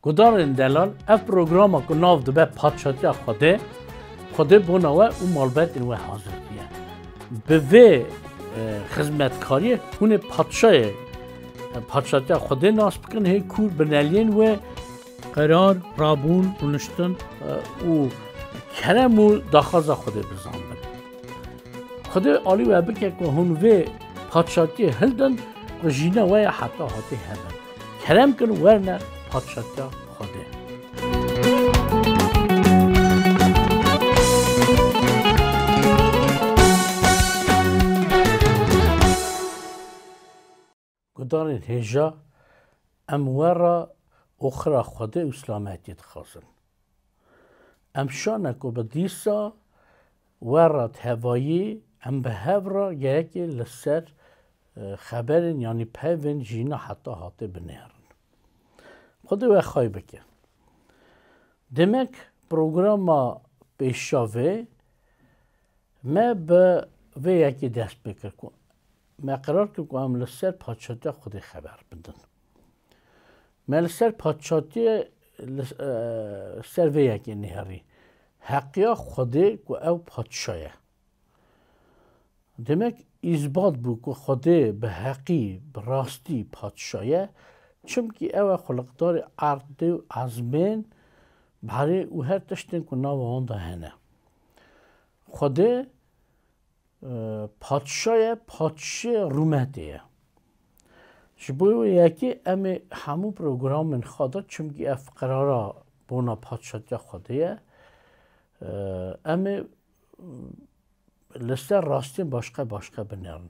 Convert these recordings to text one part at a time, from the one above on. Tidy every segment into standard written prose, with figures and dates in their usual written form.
گدارن دلال اف پروگرام کو ناو دبه پادشاهی خوده بوناوه او مالبت اینوه حاضر بیه به وی خدمتکاری اون پادشاهی خوده ناس بکن هی کور بنالین و قرار رابون رونشتن او کرم و داخل خوده بزن بند خوده آلی و بکه که هون وی پادشاهی هلدن و جینا وی حتی هاتی هبن کرم کن ورنه پادشاهی خوده گدارن هجا اموارا اخرى خوده اسلامتیت خواستن امشانه که بدیسا ورد هوایی ام به هورا یکی لسر خبرن یعنی پیون جینا حتی هاته بنهرن خوده و خواهی بکن demek programa پیشاوه ما به و یکی دست بکر کن ما قرار که ام لسر پادشاهی خود خبر بدن ما لسر پادشاهی سر و یکی نهری حقیا خوده که او پادشاهه demek اثبات بود که خوده به حقی به راستی پادشاهه چونکه او خلقدار ارد و ازمین برای او هر تشتن که ناو آن دهنه خوده پادشاه رومتیه شبوه یکی امی همو پروگرام من خواده چونکه اف قرارا بونا پادشاهی خوده امی لسر راستین باشقه بنرن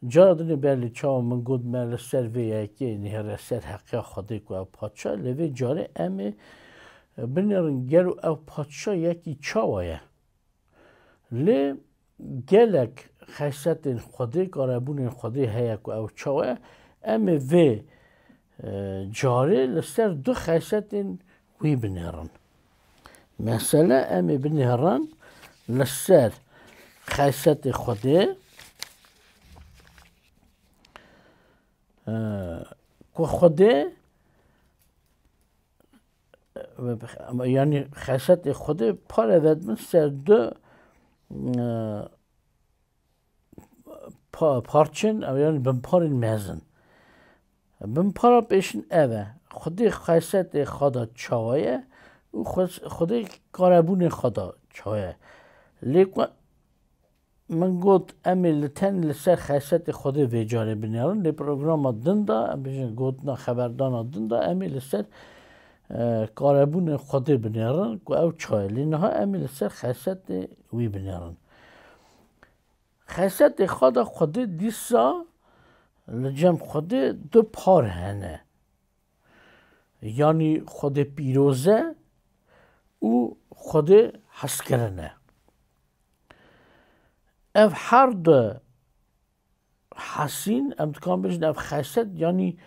جا دنی برلی چاو من گود من لسر وی یکی نهر لسر حقیق خوده که او پادشاه لوی جاره امی بنرن گرو او پادشاه یکی چاویه لی گلک خیست خوده کاربون خوده هیا که او چاویه امی وی جاره لسر دو خیست وی بنرن مثلا امی بنرن لسر خیست خوده که خوده یعنی خیست خوده پاره ودمن سر دو پارچن او یعنی بمپارین مزن بمپارا پیشن اوه خوده خیست خوده چاویه و خوده کاربون خوده چاویه لیکن من گفت امی لتن لسر خیست خوده ویجاره بنیارن لی پروگرام دنده بیشن گفت نا خبردان دنده امی لسر کاربون خوده بنیارن که او چای لی نها امی لسر خیست وی بنیارن خیست خوده دیسا لجم خوده دو پار هنه یعنی خوده پیروزه و خوده حسکرنه اف هر دو حسین امتکان بشن اف خیست یعنی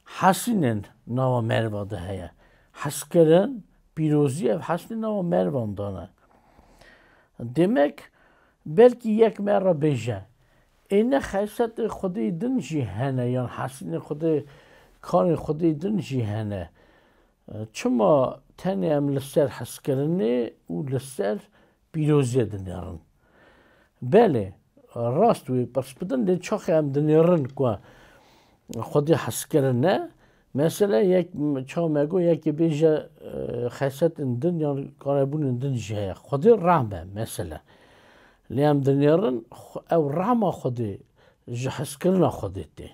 حسینن ناو مرواده هیا حسکرن پیروزی اف حسین ناو مروان دانه demek belki یک مرا بیجه اینه خیست خوده دنجی هنه یعنی حسین خوده کار خوده دنجی هنه چما تنی ام لسر حسکرنه و لسر پیروزی دنیارن بله راست وی پس بدن لی چاخی هم دنیارن که خودی حس کرنه مثلا یک چا مگو یکی بیجه خیست اندن یا کاربون اندن جه خودی رحمه مثلا لی هم دنیارن او رحمه خودی جه حس کرنه خودی دی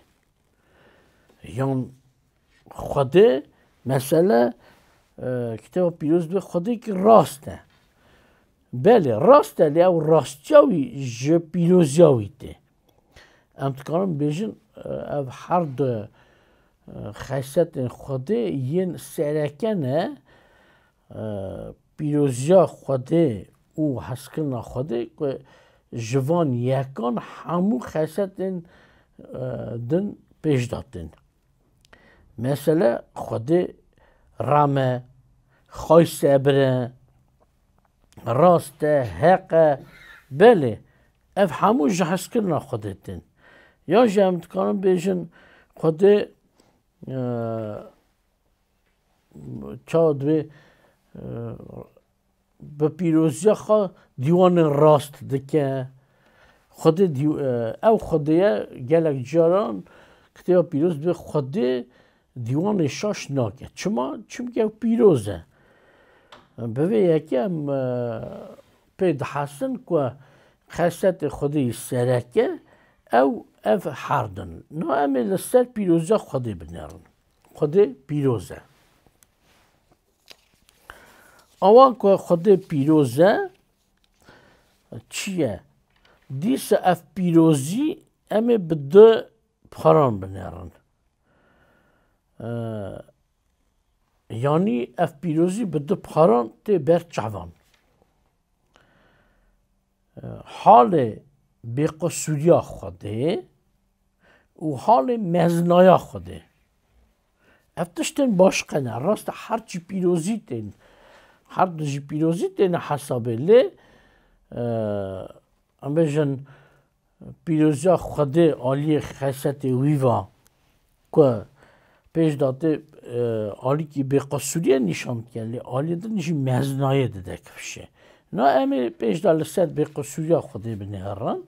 یعنی خودی مثلا کتاب پیروز به خودی که راسته بله راسته لی او راستیاوی جه پیروزیاوی ده امتکارم بیشن او هر دو خیست خوده ین سرکنه پیروزیا خوده او حسکن خوده که جوان یکان همو خیست دن پیش دادن مثلا خوده رامه خوی صبره راسته حقه بله اف همو جهاز کرنا خودتن یا جمع کنم بیشن خود چا دوی به پیروزی خواه دیوان راست دکه خود او خودیه گلک جاران کتاب پیروز به خود دیوان شاش ناکه چون که پیروزه به یکی هم پید حسن که خاصت خودی سرکه او اف حردن نه امی لسر پیروزه خودی بنیرن خودی پیروزه آوان که خودی پیروزه چیه؟ دیس اف پیروزی امی به دو پاران بنیرن یعنی اف پیروزی به دو پاران تی بر چوان حال بیقصوریا خوده و حال مزنایا خوده افتشتن باشقه نه راست هرچی پیروزی تین هر دوشی پیروزی تین حسابه لی امبیجن پیروزیا خوده آلی خیست ویوا که پیش داده آلی که بیقصوریه نشان کنه آلی ده نشی مزنایه ده کفشه نه امی پیش داده سر بیقصوریا خوده بنهران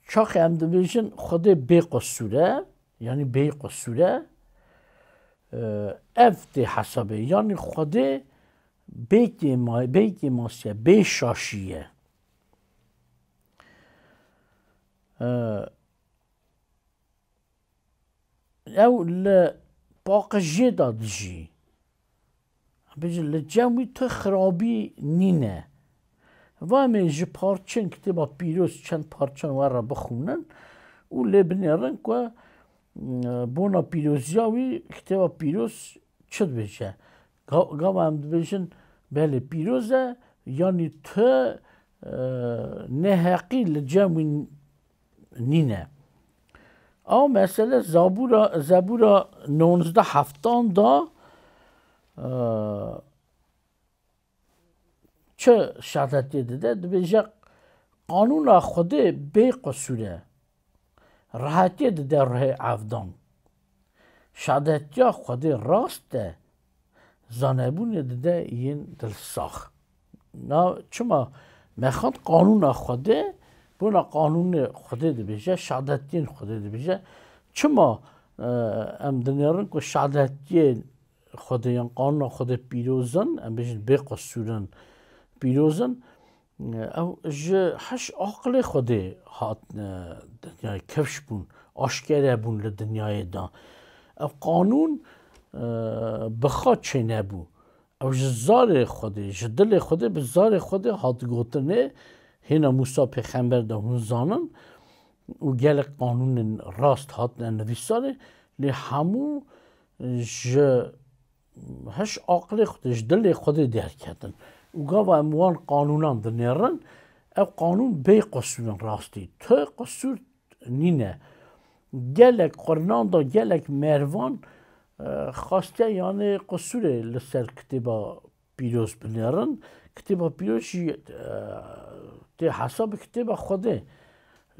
چاخ هم دبیشن خود بی قصوره یعنی بی قصوره افت حسابه یعنی خود بی ماسیه بی شاشیه او لباقجه دادجی بیجن لجمعی تو خرابی نینه و همین جی پارچن کتابا پیروز چند پارچن ور بخونن و لبنیرن که بونا پیروزیاوی کتابا پیروز چد بشه گام هم بیشن بله پیروزه یعنی تو نهقی لجمعی نینه او مثلا زبورا 19 دا چه شهادتی داده؟ دبیجه قانون خود بی قصوره راحتی داده راه عفدان شهادتی خود راسته زانبون داده این دلساخ نه چما میخواد قانون خوده بونا قانون خوده دبیجه شهادتی خوده دبیجه چما ام دنیارن که شهادتی خوده یان قانون خود پیروزن ام بیشن بی قصورن پیروزن او جه هش عقل خوده هات دنیای کفش بون آشکره بون لدنیای دا او قانون بخواد چه نبو او جه زار خوده جه دل خوده به زار خوده هات گوتنه هینا موسا پیغمبر دا هون زانن و گل قانون راست هات نویساره لی همو جه هش عقل خوده جه دل خوده در کردن و گاو اموان قانونان دنیرن او قانون بی قصور راستی تو قصور نینه گلک قرنان دا گلک مروان خواسته یعنی قصوره لسر کتبا پیروز بنیرن کتبا پیروزی تی حساب کتبا خوده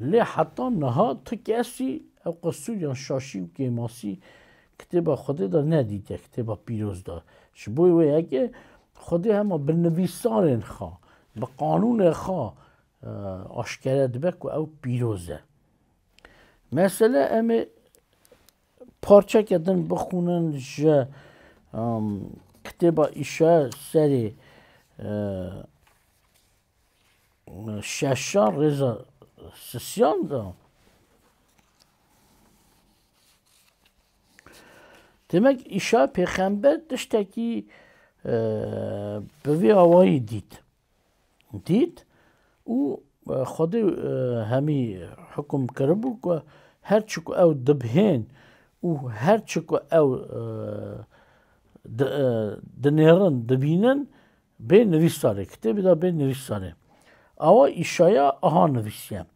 لی حتی نها تو کسی او قصور یان شاشی و گیماسی کتبا خوده دا ندیده کتبا پیروز دا شبوی وی اگه خودی همه به نویسان خواه به قانون خواه آشکره دبک و او پیروزه مثلا امی پارچه کدن بخونن جه کتبا ایشه سری ششان رضا سسیان دا demek ایشه پیغمبر داشته که به وی آوایی دید او خود همی حکم کرده بود که هرچی که او دبهین و هرچی که او دنیرن دبینن به نویساره کتابی دا به نویساره اما ایشایا آها نویسیم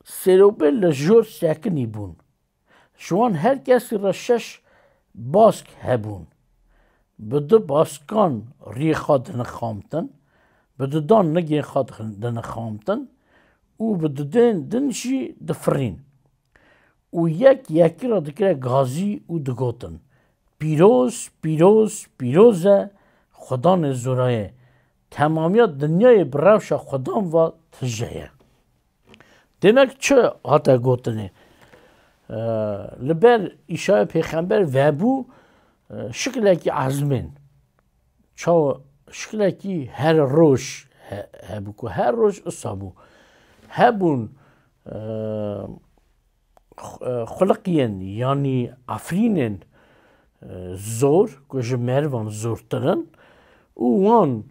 سروبه لجور سکنی بون شوان هر کسی را 6 باسک هبون به دو باسکان ری خواد نخامتن به دو دان نگی خواد نخامتن او به دو دنشی دفرین و یکی را دکره گازی و دگوتن پیروز پیروز پیروزه خدان زورایه تمامیت دنیای براوش خدان و تجهیه demek چه هاتا گوتنه لبر ایشای پیغمبر و بو شکلکی عزمین چا شکلکی هر روش هبو که هر روش اصابو هبون خلقین یعنی افرینن زور که جمروان زورترن و وان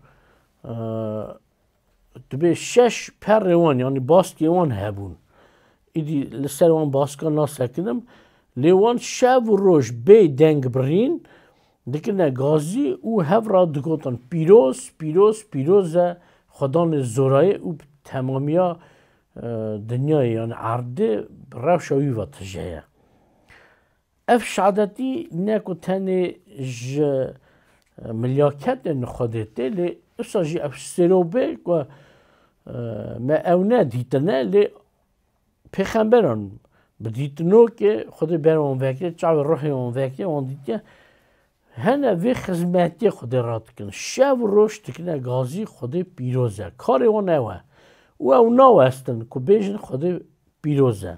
دبی 6 پر وان یعنی باسکی وان هبون ایدی لسر وان باسکا ناسکنم لیوان شب و روش بی دنگ برین دکنه گازی او هف را دگوتن پیروز پیروز پیروزه خدان زورای او تمامیا دنیای یعنی عرده روشوی و تجهیه اف شعادتی نکو تنه ملیاکت نخودته لی اصاجی اف سروبه و ما اونه دیتنه لی پیغمبران بدیتنو که خود برام وکیه چاو روحی اون وکیه اون دیتیه هنه وی خدمتی خود رات کن شب روش تکنه گازی خود پیروزه کاری اون اوه و او ناو هستن که بیشن خود پیروزه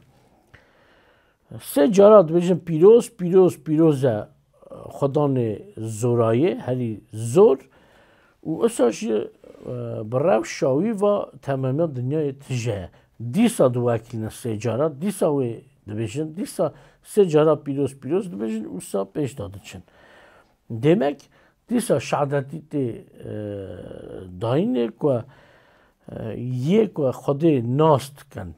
سه جارات بیشن پیروز پیروز پیروزه خدان زورایه هری زور و اساش براو شاوی و تمامی دنیای تجه دیسا دو وکیل سه جارات دیسا وی دبیشن دیسا سه جارات پیروز پیروز دبیشن اوسا پیش داده چن demek دیسا شعادتی داینه که یک و خود ناست کن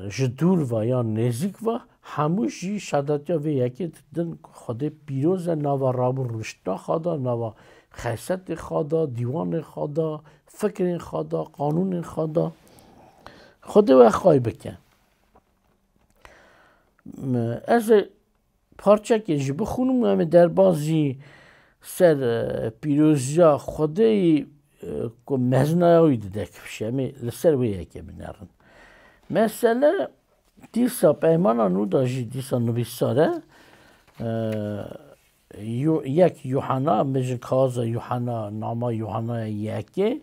جدور و یا نزیک و هموشی شعادتی و یکی دن خود پیروز نوا رابو رشتا خدا نوا خیست خدا دیوان خدا فکر خدا قانون خدا خود و خواهی بکن از پارچه که جی بخونم همه در بازی سر پیروزیا خودی که مزنایی دیده کفشه همه لسر ویه که بنرن مثلا دیسا پیمانا نو داجی دیسا نویساره یک یوحنا میجن کازا یوحنا ناما یوحنا یکی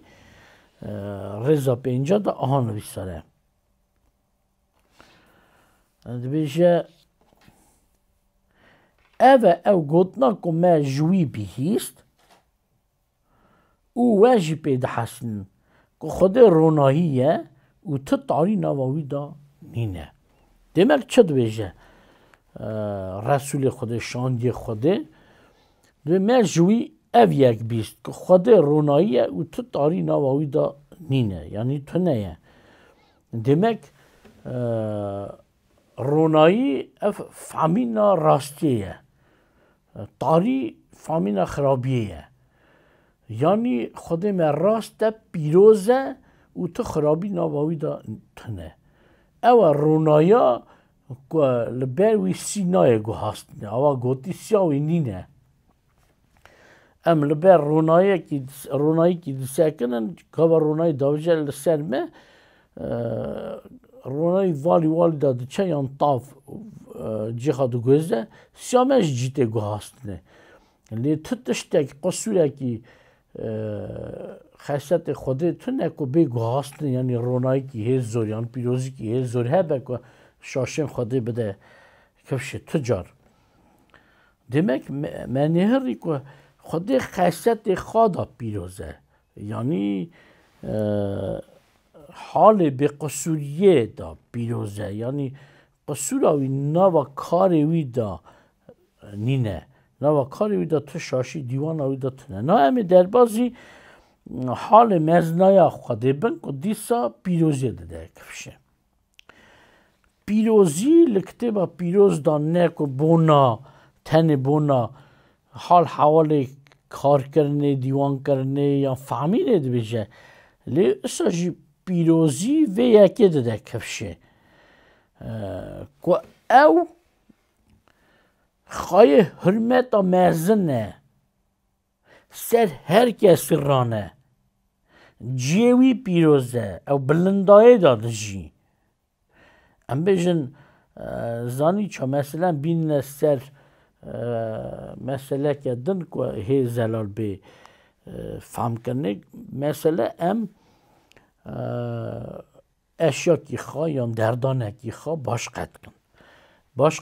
رضا پینجا دا آها نویساره بیشه او گوتنا که ما جوی بیهیست او واجی پیدا حسن که خود روناییه و تو تاری نواوی دا نینه demek چه دویجه رسول خود شاندی خوده دوی ما جوی او یک بیست که خود روناییه و تو تاری نواوی دا نینه یعنی تو نیه demek رونایی فامینا راستیه تاری فامینا خرابیه یعنی خود من راست پیروزه و تو خرابی نواوی دا تنه او رونایا لبر وی سینای گو هستنه او گوتی سیاوی نینه ام لبر رونایی که دسکنن که رونایی داوجه لسرمه رونایی والی داده چه یان طاف جیخا دو گوزه سیامش جیته گو هستنه لی تو تشتک قصوره که خیست خوده تو نکو بگو هستنه یعنی رونایی که هیز زور یعنی پیروزی که هیز زور هبه که شاشم خوده بده کفشه تجار demek منهری که خوده خیست خواده پیروزه یعنی حال به قصوریه دا پیروزه یعنی قصوراوی نوا کاروی دا نینه نوا کاروی دا تو شاشی دیوانوی دا تنه نه همه در بازی حال مزنایا خوده بن که دیسا پیروزی داده کفشه پیروزی لکته با پیروز دا نه که بونا تن بونا حال حوال کار کرنه دیوان کرنه یا فهمینه ده بشه لی اساجی پیروزی و یکی داده کفشه که او خواهی حرمت مرزنه سر هر کس رانه جیوی پیروزه او بلندای داده جی ام بیشن زانی چه مثلا بین سر مسئله که دن که هی زلال به فهم کنه مثلا ام اشیا کی خواه یا دردان کی خواه باش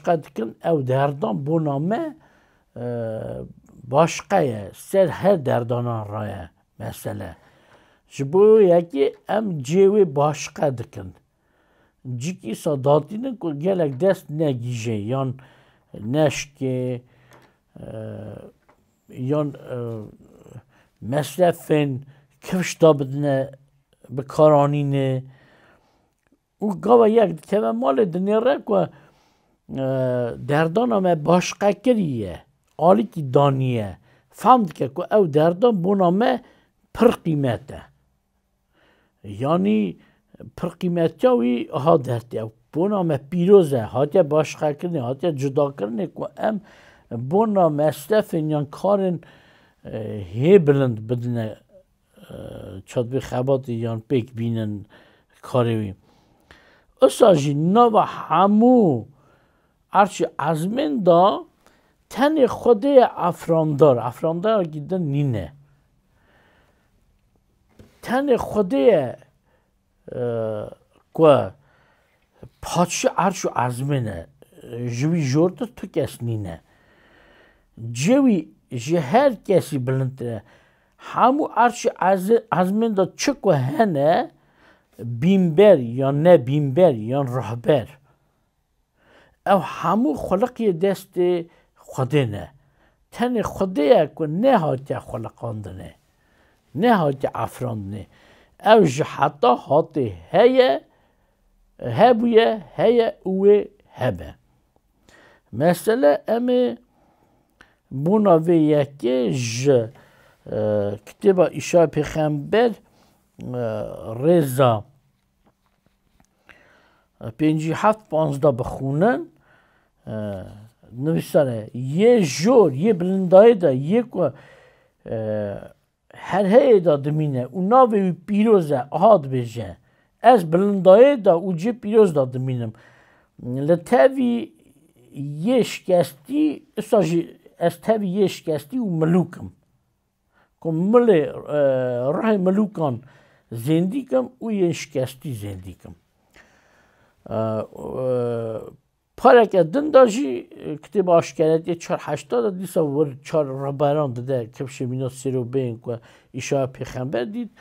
قد کن او دردان بو نامه باشقه سر هر دردانان رایه مثلا جبو یکی ام جیوی باشقه دکن جیکی ساداتی نه که گلک دست نگیجه یان نشکه یان مصرفین کفش دابدنه بکارانینه او گاوا یک که مال دنیا را که دردان همه باشقه کریه آلی که دانیه فهمد که او دردان بونامه پر قیمته یعنی پر قیمتی وی ها درته بونامه پیروزه هاتیا باشقه کرنه هاتیا جدا کرنه که ام بونا مصرف یان کارن هی بلند بدنه چاد به خبات یان پیک بینن کاروی اساجی نو همو ارچی ازمن دا تن خوده افراندار گیدن نینه تن خوده که پادشه ارچو ازمنه جوی جورده تو کس نینه جوی جه هر کسی بلندره همو ارچی ازمن دا چکو هنه بیمبر یا نه بیمبر یا رهبر او همو خلقی دست خوده نه تن خوده که نه هاتی خلقاندنه نه هاتی افراندنه او جه حتی هاتی هیه هبویه هیه اوه هبه مثلا امی بوناوی یکی جه کتاب ایشای پیغمبر رضا 57-15 بخونن نویسانه یه جور یه بلندایی دا یه که هر هی دا دمینه اونا وی پیروزه آهاد بیجه از بلندایی دا او جه پیروز دا دمینم لطوی یه شکستی از تاوی یه شکستی و ملوکم که راه ملوکان زندگی کم و یه شکستی زندگی کم پارک دنداجی کتاب آشکارتی 480 دیسا ور 4 ربران داده کفش مینا سیرو بین که ایشا پیغمبر دید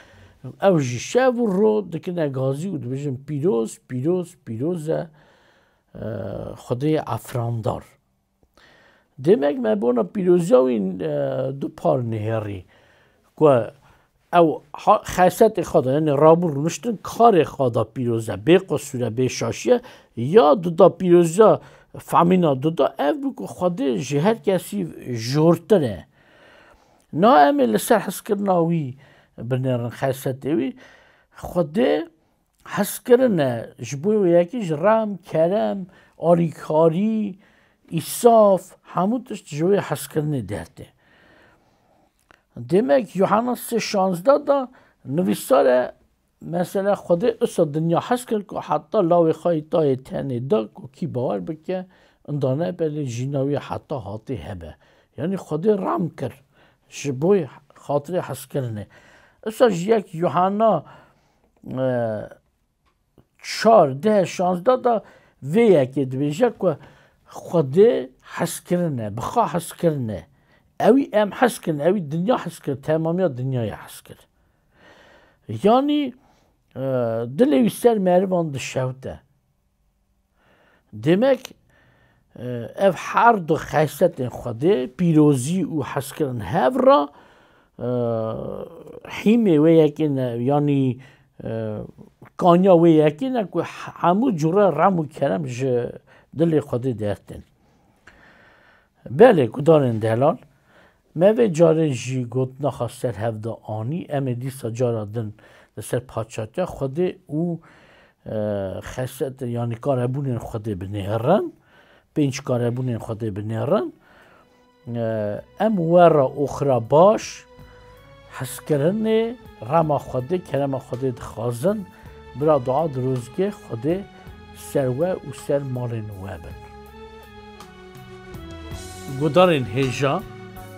او جیشه و رو دکنه گازی و دویجن پیروز خدای افراندار demek me bona پیروزیاوین دو پار نهری که او خاصیت خدا یعنی رابور مشتن کار خدا پیروزه به قصوره به شاشیه یا دودا پیروزه فامینا دودا اف بکو خدا جهر کسی جورتره نه امی لسر حس کرناوی بنرن خاصیت اوی خدا حس کرنه جبوی یکیش رام کرم آریکاری ایصاف همو داشت جوی حس کرنه درده demek Yuhanna 3:16 da nivîsare mesela Xwedê issa dinya hes kir ku heta lavê xwe tayê tenê da ku kî bawer bike indane belê jîna wî heta hatî hebe yani Xwedê ram kir ji bo xatirê heskirinê issa ji yek Yuhanna 4:10-16 da vê yekê dibêje ku Xwedê heskirine bixa heskirine اوی ام حس کن اوی دنیا حس کن تمامی دنیای حس کن یعنی دلوی سر مهربان دشوته demek ev her دو خاصیت خوده پیروزی و حس کردن هفرا حیمه و یکین یعنی کانیا و یکین که همو جوره رمو کرم ج دل خوده درتن بله کدارن دلال موه جاره جی گوت نخواستر هفده آنی امه دیسا جاره دن لسر پاچاته خوده او خاصیت یعنی کاربونین خوده بنهرن پنج کاربونین خوده بنهرن ام ورا اخرى باش حس کرنه رما خوده کرم خوده دخوازن برا دعا دروزگه خوده سر و و سر مالین و بن گودارین هجا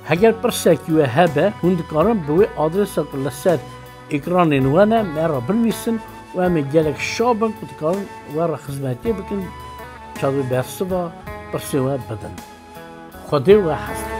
هگر پرسکی و هبه هند کارن بوی آدرس لسر اکران وانه مرا بنویسن و همه گلک شابن کد کارن و را خدمتی بکن چاوی برسوا پرسوا بدن خدا و حسن